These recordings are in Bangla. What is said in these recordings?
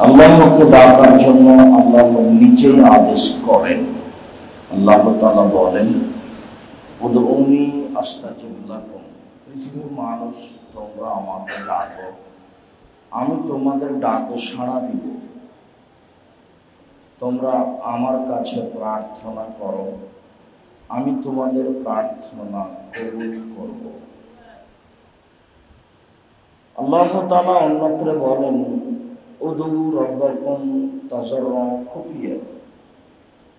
আল্লাহকে ডাকার জন্য আল্লাহ নিজেই আদেশ করেন। আল্লাহ তাআলা বলেন, উদউনি আস্তাজিব লাকুম, পৃথিবীর মানুষ তোমরা আমাকে ডাকো, আমি তোমাদের ডাকে সাড়া দিব। তোমরা আমার কাছে প্রার্থনা করো, আমি তোমাদের প্রার্থনা কবুল করব। আল্লাহ তাআলা অন্যত্র বলেন, উদউ রাব্বাকুম তাযাররুআন খুফিয়া,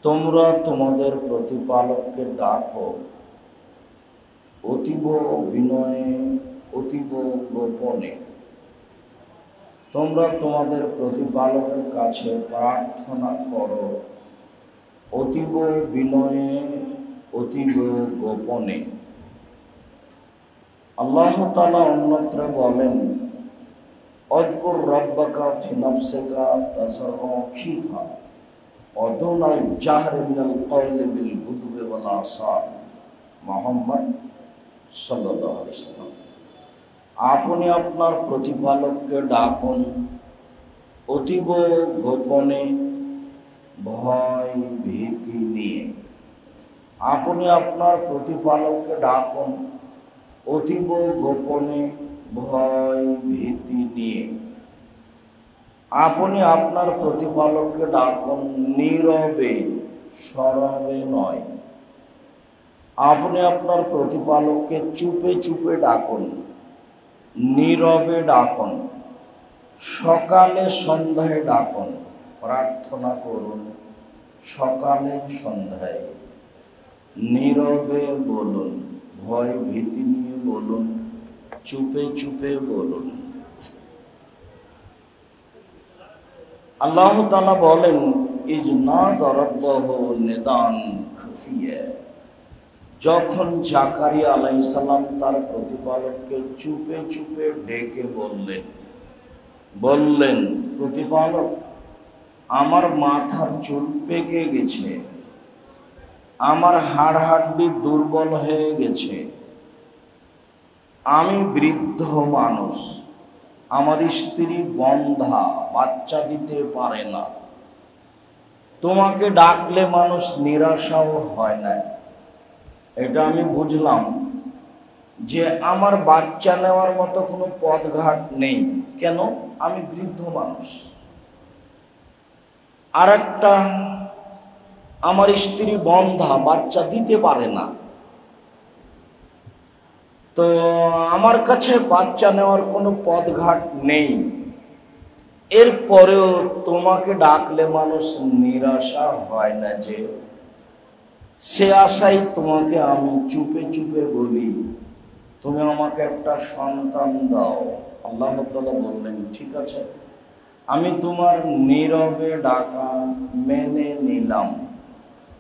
তোমরা তোমাদের প্রতিপালককে ডাকো অতীব বিনয়ে, অতীব গোপনে। তোমরা তোমাদের প্রতিপালকের কাছে প্রার্থনা করো অতীব বিনয়ে, অতীব গোপনে। আল্লাহ তাআলা অন্যত্র বলেন, অযকুর রাব্বাকা ফি নাফসিকা তাযাররুআন খিফা ওয়া দুনাল জাহরি মিনাল কওলি বিল গুদুবি ওয়াল আসাল। মুহাম্মদ সাল্লাল্লাহু আলাইহি ওয়াসাল্লাম, আপনি আপনার প্রতিপালককে ডাকুন অতীব গোপনে, ভয় ভীতি নিয়ে। আপনি আপনার প্রতিপালককে ডাকুন অতীব গোপনে, ভয় ভীতি নিয়ে। আপনি আপনার প্রতিপালককে ডাকুন নীরবে, সরবে নয়। আপনি আপনার প্রতিপালককে চুপে চুপে ডাকুন, নীরবে ডাকুন, সকালে সন্ধ্যায় ডাকুন। প্রার্থনা করুন সকালে সন্ধ্যায়, নীরবে বলুন, ভয় ভীতি নিয়ে বলুন, চুপে চুপে বলুন। আল্লাহ তাআলা বলেন, ইজনাদা রাব্বাহু নিদান খুফিয়া, যখন জাকারিয়া আলাইহিস সালাম তার প্রতিপালককে চুপে চুপে ডেকে বললেন, প্রতিপালক, আমার মাথার চুল পেকে গেছে, আমার হাড় হাড্ডি দুর্বল হয়ে গেছে, আমি বৃদ্ধ মানুষ, আমার স্ত্রী বন্ধ্যা, বাচ্চা দিতে পারে না। তোমাকে ডাকলে মানুষ নিরাশাও হয় না। এটা আমি বুঝলাম যে আমার বাচ্চা নেওয়ার মতো কোনো পথঘাট নেই। কেন? আমি বৃদ্ধ মানুষ। আর একটা, আমার স্ত্রী বন্ধ্যা, বাচ্চা দিতে পারে না। তো আমার কাছে বাচ্চা নেওয়ার কোনো পথঘাট নেই। এরপরেও তোমাকে ডাকলে মানুষ নিরাশা হয় না যে, সে আশাই তোমাকে আমি চুপে চুপে বলি, তুমি আমাকে একটা সন্তান দাও। আল্লাহ তাআলা বললেন, ঠিক আছে, আমি তোমার নীরবে ডাকা মেনে নিলাম,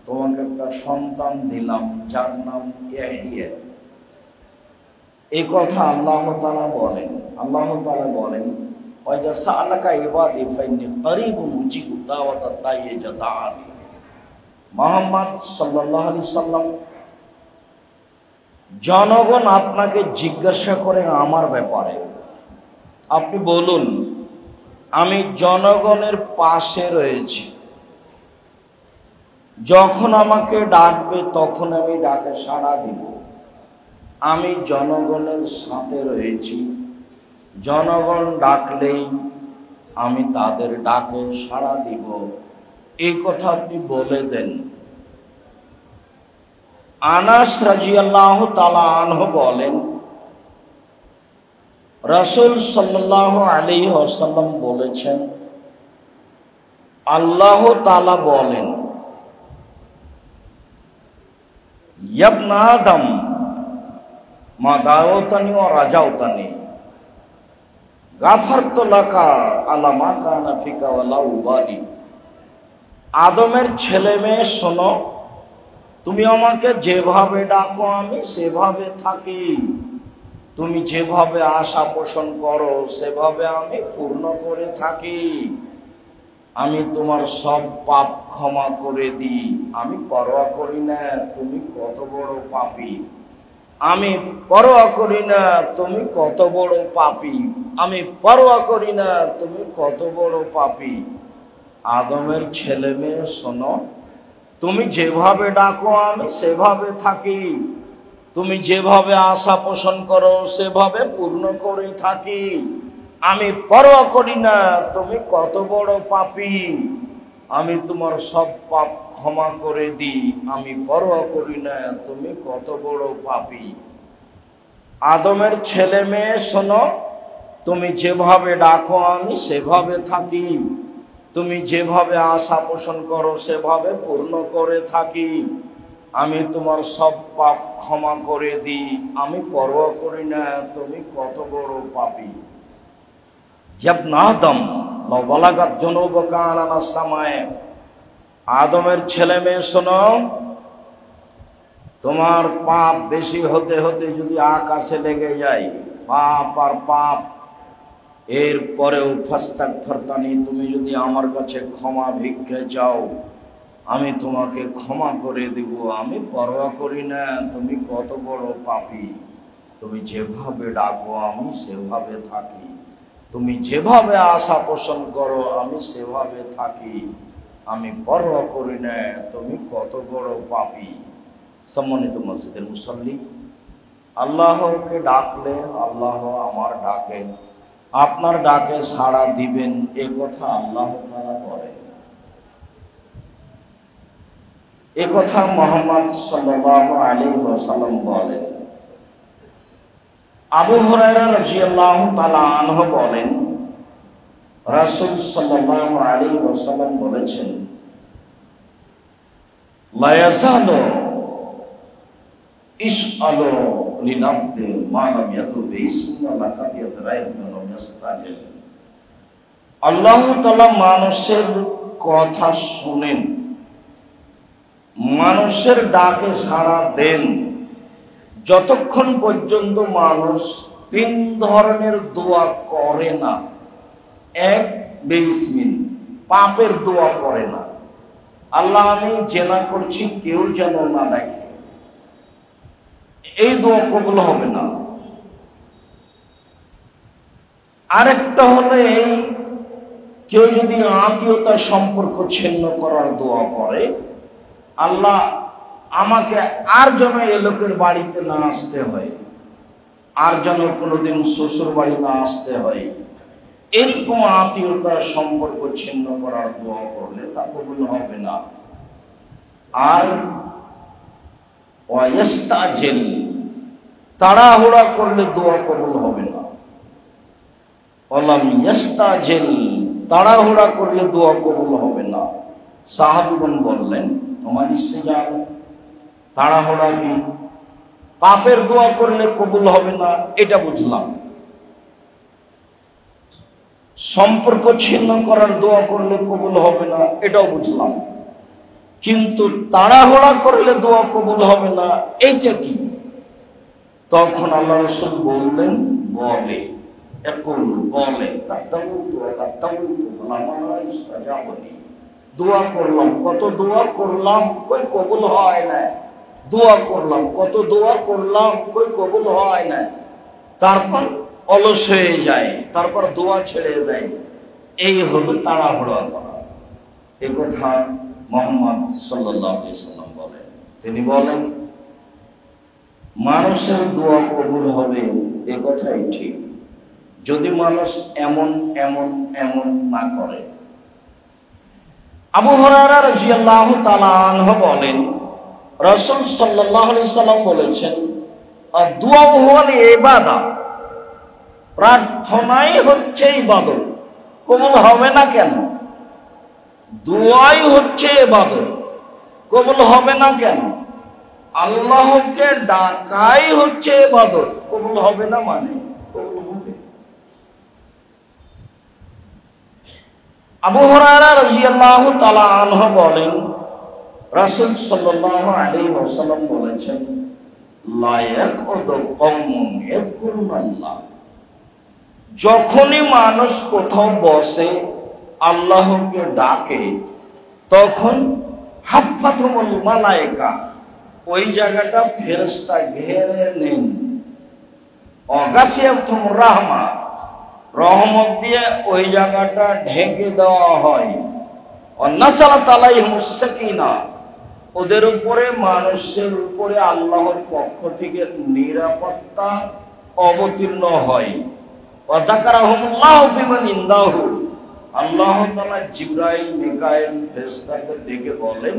তোমাকে একটা সন্তান দিলাম যার নাম ইয়াহইয়া। এই কথা আল্লাহ তাআলা বলেন। আল্লাহ তাআলা বলেন, ওয়াজা সালাকা ইবাদি ফাইন্নী করিবুন উজিবু দাওয়াতাদ দাঈ ইযা দাআনি। মুহাম্মদ সাল্লাল্লাহু আলাইহি সাল্লাম, জনগণ আপনাকে জিজ্ঞাসা করে আমার ব্যাপারে, আপনি বলুন আমি জনগণের পাশে রয়েছি। যখন আমাকে ডাকবে তখন আমি ডাকে সাড়া দিব। আমি জনগণের সাথে রয়েছি, জনগণ ডাকলেই আমি তাদের ডাকে সাড়া দিব। এই কথা আপনি বলে দেন। আনাস রাদিয়াল্লাহু তাআলা আনহু বলেন, রাসূল সাল্লাল্লাহু আলাইহি ওয়াসাল্লাম বলেছেন, আল্লাহ তাআলা বলেন, ইবনা আদম মা দাওতানি ওয়া রাজাউতানি গাফারতু লাকা আলা মা কানা ফিকা ওয়া লা উবালি। আদমের ছেলে মেয়ে শোনো, তুমি আমাকে যেভাবে ডাকো আমি সেভাবে থাকি, তুমি যেভাবে আশা পোষণ করো সেভাবে আমি পূর্ণ করে থাকি। আমি তোমার সব পাপ ক্ষমা করে দিই, আমি পরোয়া করি না তুমি কত বড় পাপী। আমি পরোয়া করি না তুমি কত বড় পাপী, আমি পরোয়া করি না তুমি কত বড় পাপী। আদমের ছেলে মেয়ে শোনো, তুমি যেভাবে ডাকো আমি সেভাবে থাকি, তুমি যেভাবে আশা পোষণ করো সেভাবে পূর্ণ করে থাকি। আমি পরোয়া করি না তুমি কত বড় পাপী, আমি তোমার সব পাপ ক্ষমা করে দিই। আমি পরোয়া করি না তুমি কত বড় পাপী। আদমের ছেলে মেয়ে শোনো, তুমি যেভাবে ডাকো আমি সেভাবে থাকি, তুমি যেভাবে আশা পোষণ করো সেভাবে পূর্ণ করে থাকি। আমি তোমার সব পাপ ক্ষমা করে দিই, আমি পরোয়া করি না তুমি কত বড় পাপী। ইবনে আদম লাউ বালাগাত যুনুবুকা আনানাস সামায়ে, আদমের ছেলে মেয়ে শোনো, তোমার পাপ বেশি হতে হতে যদি আকাশে লেগে যায়, পাপ আর পাপ, এরপরেও ফাস্তাগফিরতানি, তুমি যদি আমার কাছে ক্ষমা ভিক্ষা চাও আমি তোমাকে ক্ষমা করে দেব। আমি পরোয়া করি না তুমি কত বড় পাপী, তুমি যেভাবে ডাকো আমি সেভাবে থাকি, তুমি যেভাবে আশা পোষণ করো আমি সেভাবে থাকি, আমি পরোয়া করি না তুমি কত বড় পাপী। সম্মানিত মসজিদের মুসল্লি, আল্লাহকে ডাকলে আল্লাহ আমার ডাকে, আপনার ডাকে সাড়া দিবেন, এ কথা আল্লাহ তাআলা বলেন। এ কথা মুহাম্মদ সাল্লাল্লাহু আলাইহি ওয়াসাল্লাম বলেন। আবু হুরায়রা রাদিয়াল্লাহু তাআলা আনহু বলেন, রাসূল সাল্লাল্লাহু আলাইহি ওয়াসাল্লাম বলেছেন, লা ইয়াযালু ইসআলু লিনাবদি মা লাম ইয়াতুব ইসমিনা লাকাতিয়াত রাইবনা লাম ইয়াস্তাজিল। আল্লাহ তাআলা মানুষের কথা শুনেন, মানুষের ডাকে সাড়া দেন যতক্ষণ পর্যন্ত মানুষ তিন ধরনের দোয়া করে না। এক, বেইসমিন, পাপের দোয়া করে না, আল্লাহ আমি জেনা করছি কেউ যেন না দেখে, এই দোয়া কবুল হবে না। আরেকটা হলো এই, কেউ যদি আত্মীয়তার সম্পর্ক ছিন্ন করার দোয়া করে, আল্লাহ আমাকে আর যেন এ লোকের বাড়িতে না আসতে হয়, আর যেন কোনোদিন শ্বশুর বাড়ি না আসতে হয়, এরকম আত্মীয়তার সম্পর্ক ছিন্ন করার দোয়া করলে তা কবুল হবে না। আর ওয়াইস্তাজিল, তাড়াহুড়া করলে দোয়া কবুল হবে না। ওয়ালাম ইয়াস্তাজিল, তাড়াহুড়া করলে দোয়া কবুল হবে না। সাহাবীগণ বললেন, তোমার ইস্তেজাব, তাড়াহুড়া কি? পাপের দোয়া করলে কবুল হবে না এটা বুঝলাম, সম্পর্ক ছিন্ন করার দোয়া করলে কবুল হবে না এটাও বুঝলাম, কিন্তু তাড়াহুড়া করলে দোয়া কবুল হবে না এইটা কি? তখন আল্লাহ রাসূল বললেন, বলে বলে দোয়া করলাম, কত দোয়া করলাম কই কবুল হয় না, দোয়া করলাম, কত দোয়া করলাম কই কবুল হয় না, তারপর অলস হয়ে যায়, তারপর দোয়া ছেড়ে দেয়, এই হলো তাড়াহুড়া করা। এই কথা মুহাম্মদ সাল্লাল্লাহু আলাইহি সাল্লাম বলেন। তিনি বলেন, মানুষের দোয়া কবুল হবে এ কথাই ঠিক, যদি মানুষ এমন এমন এমন না করে। আবু হুরায়রা রাদিয়াল্লাহু তাআলা আনহু বলেন, রাসূল সাল্লাল্লাহু আলাইহি সাল্লাম বলেছেন, দুআ হুয়াল ইবাদা, প্রার্থনাই হচ্ছে ইবাদত। কবুল হবে না কেন? দোয়াই হচ্ছে ইবাদত, কবুল হবে না কেন? আল্লাহকে ডাকাই হচ্ছে ইবাদত, কবুল হবে না মানে কবুল হবে। আবু হুরায়রা রাদিয়াল্লাহু তাআলা আনহু বলেন, রাসূল সাল্লাল্লাহু আলাইহি ওয়াসাল্লাম বলেছেন, লা ইয়াকুদু কওমুন ইয়াযকুরুনাল্লাহ, যখনই মানুষ কোথাও বসে আল্লাহকে ডাকে তখন হাফাতুল মালায়েকা, ওই জায়গাটা ফেরেশতা ঘেরে নেন। অগাসিয়াতুম রাহমা, রহমত দিয়ে ওই জায়গাটা ঢেকে দেওয়া হয়। অন্নাসালাত আলাইহিমুস সাকিনা, ওদের উপরে, মানুষের উপরে আল্লাহর পক্ষ থেকে নিরাপত্তা অবতীর্ণ হয়। ওয়া যাকারাহুমুল্লাহু ফিমান ইনদাহু, আল্লাহ তাআলা জিবরাইল, মিকাইল ফেরেশতাদের ডেকে বলেন,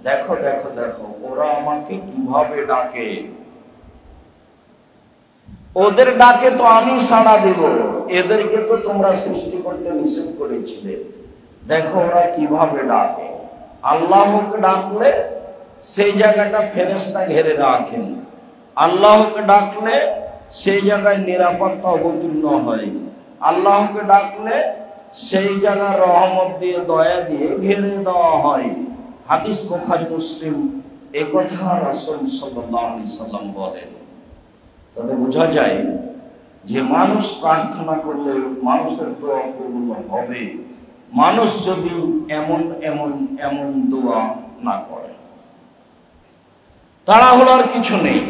দেখো দেখো দেখো ওরা আমাকে কিভাবে ডাকে, ওদের ডাকে তো আমি সাড়া দেব, এদেরকে তো তোমরা সৃষ্টি করতে নিষেধ করেছিলে, দেখো ওরা কিভাবে ডাকে। আল্লাহকে ডাকলে সেই জায়গাটা ফেরেশতা ঘিরে রাখেন, আল্লাহকে ডাকলে সেই জায়গায় নিরাপত্তা অবতীর্ণ হয়, আল্লাহকে ডাকলে সেই জায়গায় রহমত দিয়ে, দয়া দিয়ে ঘিরে দেওয়া হয়। হাদিস বুখারী মুসলিম, এই কথা রাসূল সাল্লাল্লাহু আলাইহি সাল্লাম বলেন। তাতে বোঝা যায় যে মানুষ প্রার্থনা করলে মানুষের দোয়া কবুল হবে, মানুষ যদি এমন এমন এমন দোয়া না করে। তাড়াহুড়োর কিছু নেই।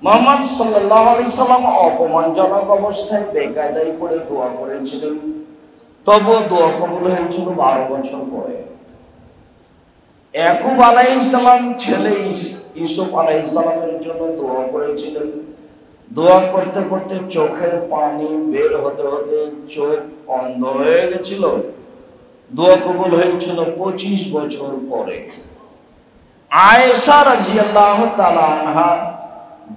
মুহাম্মদ সাল্লাল্লাহু আলাইহি সাল্লাম অপমানজনক অবস্থায় বেকায়দায় পড়ে দোয়া করেছিলেন, তবুও দোয়া কবুল হয়েছিল 12 বছর পরে। ইয়াকুব আলাইহিস সালাম ছেলে ইউসুফ আলাইহিস সালামের জন্য দোয়া করেছিলেন, দোয়া করতে করতে চোখের পানি বের হতে হতে চোখ অন্ধ হয়ে গেছিল, দোয়া কবুল হয়েছিল 25 বছর পরে। আয়েশা রাদিয়াল্লাহু তাআলা আনহা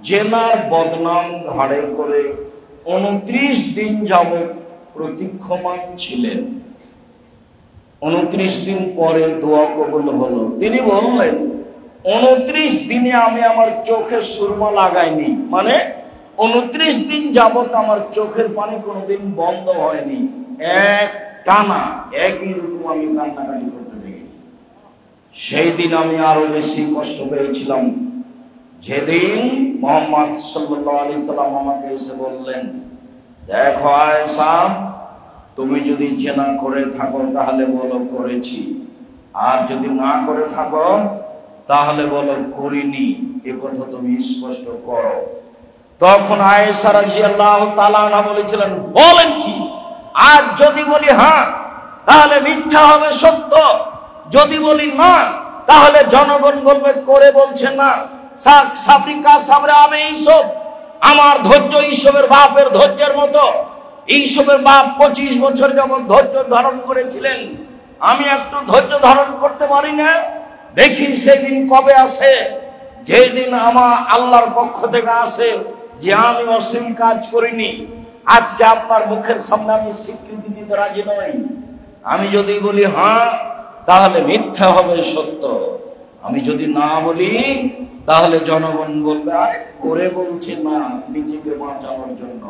জেনার বদনাম ঘাড়ে করে 29 দিন যাবত প্রতীক্ষমান ছিলেন। 29 দিন পরে দোয়া কবুল হলো। তিনি বললেন, 29 দিনে আমি আমার চোখে সুরমা লাগাইনি, মানে 29 দিন যাবত আমার চোখের পানি কোনোদিন বন্ধ হয়নি, এক টানা একই রকম আমি কান্নাকাটি করতে দেখি। সেই দিন আমি আরো বেশি কষ্ট পেয়েছিলাম, যেদিন মুহাম্মদ সাল্লাল্লাহু আলাইহি সাল্লাম আমাকে এসে বললেন, দেখো আয়েশা, তুমি যদি জিনা করে থাকো তাহলে বলো করেছি, আর যদি না করে থাকো তাহলে বলো করিনি, এ কথা তুমি স্পষ্ট করো। তখন আয়েশা রাদিয়াল্লাহু তাআলা আনহা বলেছিলেন, বলেন কি? আজ যদি বলি হ্যাঁ তাহলে মিথ্যা হবে সত্য, যদি বলি না তাহলে জনগণ বলবে করে বলছে না। সাবরিকা সাবরে আবে ইউসুফ, আমার ধৈর্য ইউসুফের বাপের ধৈর্যের মতো। ইউসুফের বাপ 25 বছর যাবত ধৈর্য ধারণ করেছিলেন, আমি একটু ধৈর্য ধারণ করতে পারি না? দেখি সেই দিন কবে আসে, যেদিন আমার আল্লাহর পক্ষ থেকে আসে যে আমি অশ্লীল কাজ করিনি। আজকে আপনার মুখের সামনে আমি স্বীকৃতি দিতে রাজি নই। আমি যদি বলি হ্যাঁ তাহলে মিথ্যা হবে সত্য, আমি যদি না বলি তাহলে জনগণ বলবে আরে করে বলছে না নিজেকে বাঁচানোর জন্য।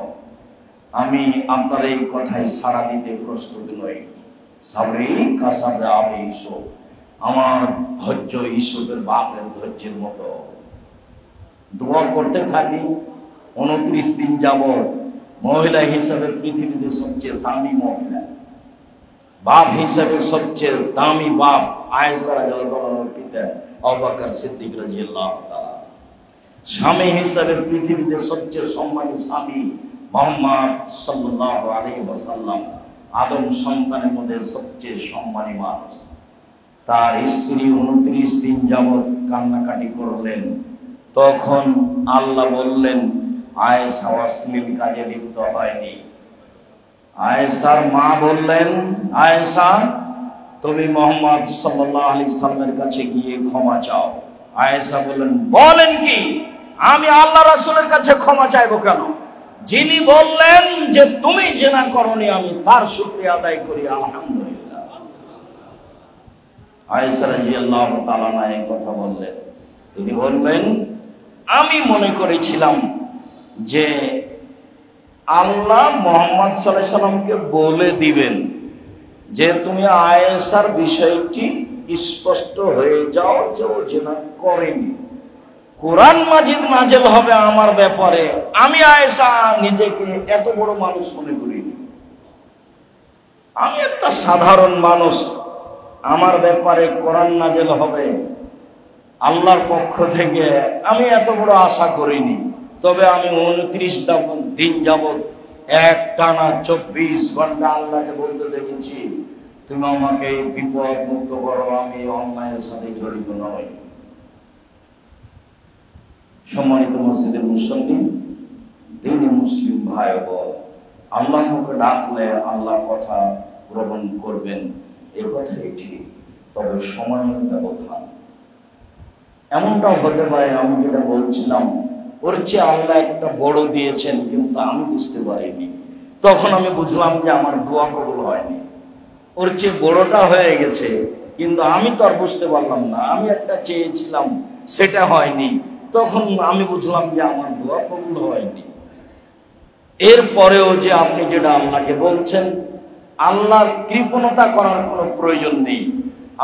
আমি আপনার এই কথায় সাড়া দিতে প্রস্তুত নই। সাবরি কাসাবরে আবে ইউসুফ, আমার ধৈর্য ইউসুফের বাপের ধৈর্যের মতো। দোয়া করতে থাকি 29 দিন যাবত। মহিলা হিসাবে পৃথিবীতে সবচেয়ে দামি মহিলা, বাপ হিসাবে সবচেয়ে দামি বাপ আয়েশা রাদিয়াল্লাহু আনহার পিতা আবু বকর সিদ্দিক রাদিয়াল্লাহু তাআলা, স্বামী হিসাবে পৃথিবীতে সবচেয়ে সম্মানী স্বামী মুহাম্মদ সাল্লাল্লাহু আলাইহি ওয়াসাল্লাম, আদম সন্তানের মধ্যে সবচেয়ে সম্মানী মানুষ। তার স্ত্রী 29 দিন যাবত কান্নাকাটি করলেন। তখন আল্লাহ বললেন, আয়েশা অশ্লীল কাজে লিপ্ত হয়নি। আয়েশার মা বললেন, আয়েশা তুমি মুহাম্মদ সাল্লাল্লাহু আলাইহি সাল্লামের কাছে গিয়ে ক্ষমা চাও। আয়েশা বললেন, বলেন কি? আমি আল্লাহ রাসূলের কাছে ক্ষমা চাইবো কেন? যিনি বললেন যে তুমি জিনা করনি, আমি তার শুকরিয়া আদায় করি, আলহামদুলিল্লাহ। আয়েশা রাদিয়াল্লাহু তাআলা এই কথা বললেন। তিনি বললেন, আমি মনে করেছিলাম যে আল্লাহ মুহাম্মদ সাল্লাল্লাহু আলাইহি সাল্লামকে বলে দিবেন যে তুমি আয়েশার বিষয়টি স্পষ্ট হয়ে যাও যে ও জিনা করেনি। কোরআন মাজিদ নাযিল হবে আমার ব্যাপারে, আমি আয়েশা নিজেকে এত বড় মানুষ মনে করিনি। আমি একটা সাধারণ মানুষ, আমার ব্যাপারে কোরআন নাযিল হবে আল্লাহর পক্ষ থেকে আমি এত বড় আশা করিনি, তবে আমি 29 দিন যাবৎ এক টানা 24 ঘন্টা আল্লাহকে বলতে দেখেছি, তুমি আমাকে বিপদ মুক্ত করো, আমি অন্যায়ের সাথে জড়িত নই। সম্মানিত মসজিদের মুসল্লি, দিনে মুসলিম ভাই বোন, আল্লাহকে ডাকলে আল্লাহ কথা গ্রহণ করবেন, এ কথাই ঠিক। তবে সময়ের ব্যবধান এমনটাও হতে পারে, আমি যেটা বলছিলাম ওর চেয়ে আল্লাহ একটা বড় দিয়েছেন, কিন্তু আমি বুঝতে পারিনি। তখন আমি বুঝলাম যে আমার দোয়া কবুল হয়নি। ওর চেয়ে বড়টা হয়ে গেছে, কিন্তু আমি তো আর বুঝতে পারলাম না। আমি একটা চেয়েছিলাম, সেটা হয়নি, তখন আমি বুঝলাম যে আমার দোয়া কবুল হয়নি। এরপরেও যে আপনি যেটা আল্লাহকে বলছেন, আল্লাহর কৃপণতা করার কোনো প্রয়োজন নেই।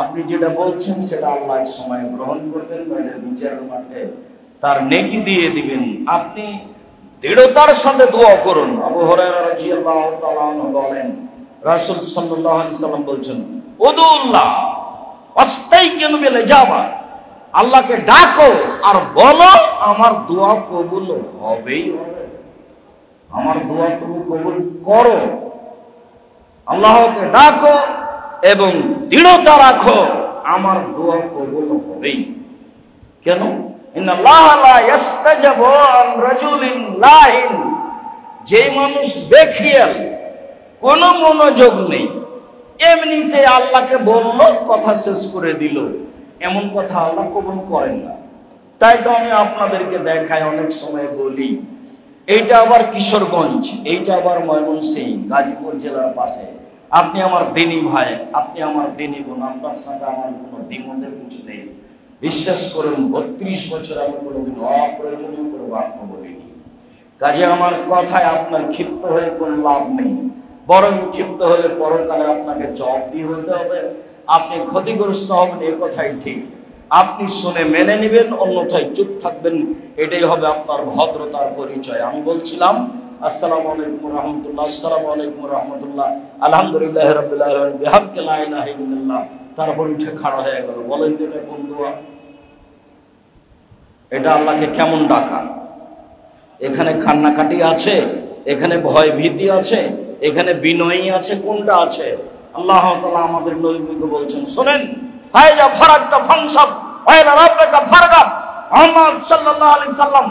আপনি যেটা বলছেন সেটা আল্লাহ এক সময় গ্রহণ করবেন, নইলে বিচারের মাঠে তার নেকি দিয়ে দিবেন। আপনি দৃঢ়তার সাথে দোয়া করুন। আবু হুরায়রা রাদিয়াল্লাহু তাআলা আনহু বলেন, রাসূল সাল্লাল্লাহু আলাইহি সাল্লাম বলছেন, উদুল্লাহ ওয়াস্তাইকিনু বিল ইজাবা, আল্লাহকে ডাকো আর বলো আমার দোয়া কবুল হবেই হবে। আমার দোয়া তুমি কবুল করো। আল্লাহকে ডাকো এবং দৃঢ়তা রাখো, আমার দোয়া কবুল হবেই। কেন? ইন্নাল্লাহা লা ইস্তাজাবু আন রাজুলিন লাহিন, যে মানুষ বেখিয়াল, কোনো মনোযোগ নেই, এমনিতে আল্লাহকে বলল, কথা শেষ করে দিল, এমন কথা আল্লাহ কবুল করেন না। তাই তো আমি আপনাদেরকে দেখাই, অনেক সময় বলি, এইটা আবার কিশোরগঞ্জ, এইটা আবার ময়মনসিংহ, গাজীপুর জেলার পাশে। আপনি আমার দিনী ভাই, আপনি আমার দিনী বোন, আপনার সাথে আমার কোনো দ্বিমতের কিছু নেই। বিশ্বাস করুন, 32 বছর আমি কোনোদিন অপ্রয়োজনীয় কোনো বাক্য বলিনি। কাজে আমার কথায় আপনার ক্ষিপ্ত হয়ে কোনো লাভ নেই, বরং ক্ষিপ্ত হলে পরকালে আপনাকে জবাবদিহি হতে হবে, আপনি ক্ষতিগ্রস্ত হবেন, এ কথাই ঠিক। আপনি শুনে মেনে নেবেন, অন্যথায় চুপ থাকবেন, এটাই হবে আপনার ভদ্রতার পরিচয়। আমি বলছিলাম, আসসালামু আলাইকুম রাহমাতুল্লাহ, আসসালামু আলাইকুম রাহমাতুল্লাহ, আলহামদুলিল্লাহি রাব্বিল আলামিন, বিহাক্কি লা ইলাহা ইল্লাল্লাহ। তারপর উঠে খাড়া হয়ে গেল। বলেন তো এটা কোন দোয়া? এটা আল্লাহকে কেমন ডাকা? এখানে কান্নাকাটি আছে, এখানে ভয় ভীতি আছে, এখানে বিনয়ী আছে, কোনটা আছে? আল্লাহ তাআলা আমাদের নবীকে বলছেন, শোনেন, হায়জা ফারাকতা ফানসাব ওয়া ইলা রাব্বিকা ফারগাব। মুহাম্মদ সাল্লাল্লাহু আলাইহি সাল্লাম,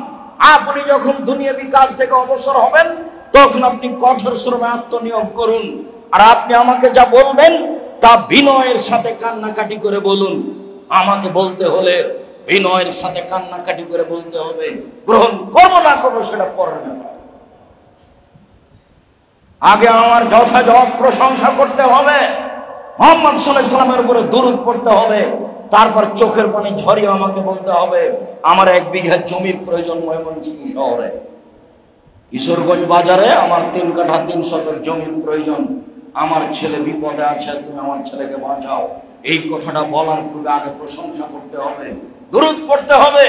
আপনি যখন দুনিয়াবি কাজ থেকে অবসর হবেন, তখন আপনি কঠোর শ্রমে আত্মনিয়োগ করুন, আর আপনি আমাকে যা বলবেন তা বিনয়ের সাথে কান্নাকাটি করে বলুন। আমাকে বলতে হলে বিনয়ের সাথে কান্নাকাটি করে বলতে হবে। গ্রহণ করবো না করবো সেটা পরের ব্যাপার। আগে আমার যথাযথ প্রশংসা করতে হবে, মুহাম্মদ সাল্লাল্লাহু আলাইহি সাল্লামের উপরে দরুদ পড়তে হবে, তারপর চোখের পানি ঝরিয়ে আমাকে বলতে হবে আমার 1 বিঘা জমির প্রয়োজন ময়মনসিংহ শহরে, কিশোরগঞ্জ বাজারে আমার 3 কাঠা 3 শতক জমির প্রয়োজন, আমার ছেলে বিপদে আছে, তুমি আমার ছেলেকে বাঁচাও। এই কথাটা বলার পূর্বে আগে প্রশংসা করতে হবে, দরুদ পড়তে হবে,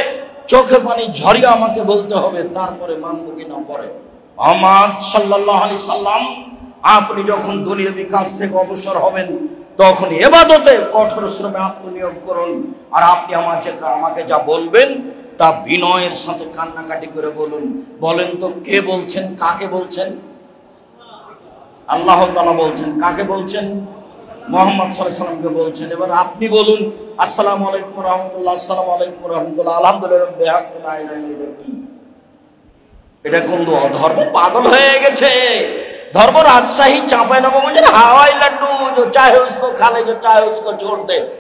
চোখের পানি ঝরিয়ে আমাকে বলতে হবে, তারপরে মানবো কি না পরে। মুহাম্মদ সাল্লাল্লাহু আলাইহি সাল্লাম, আপনি যখন দুনিয়াবি কাজ থেকে অবসর হবেন, তখন ইবাদতে কঠোর শ্রমে আত্মনিয়োগ করুন, আর আপনি আমাকে যা বলবেন তা বিনয়ের সাথে কান্নাকাটি করে বলুন। বলেন তো কে বলছেন, কাকে বলছেন? আল্লাহ তাআলা বলছেন। কাকে বলছেন? মুহাম্মদ সাল্লাল্লাহু আলাইহি সাল্লামকে বলছেন। এবার আপনি বলুন, আসসালামু আলাইকুম রাহমাতুল্লাহ, আসসালামু আলাইকুম রাহমাতুল্লাহ, আলহামদুলিল্লাহ, বিহাক্কি লা ইলাহা ইল্লাল্লাহ। কি এটা কোন দোয়া? ধর্ম পাগল হয়ে গেছে। धर्म राजशाही चांपाई नवमंजिल हवाई लड्डू जो चाहे उसको खा ले, जो चाहे उसको छोड़ दे।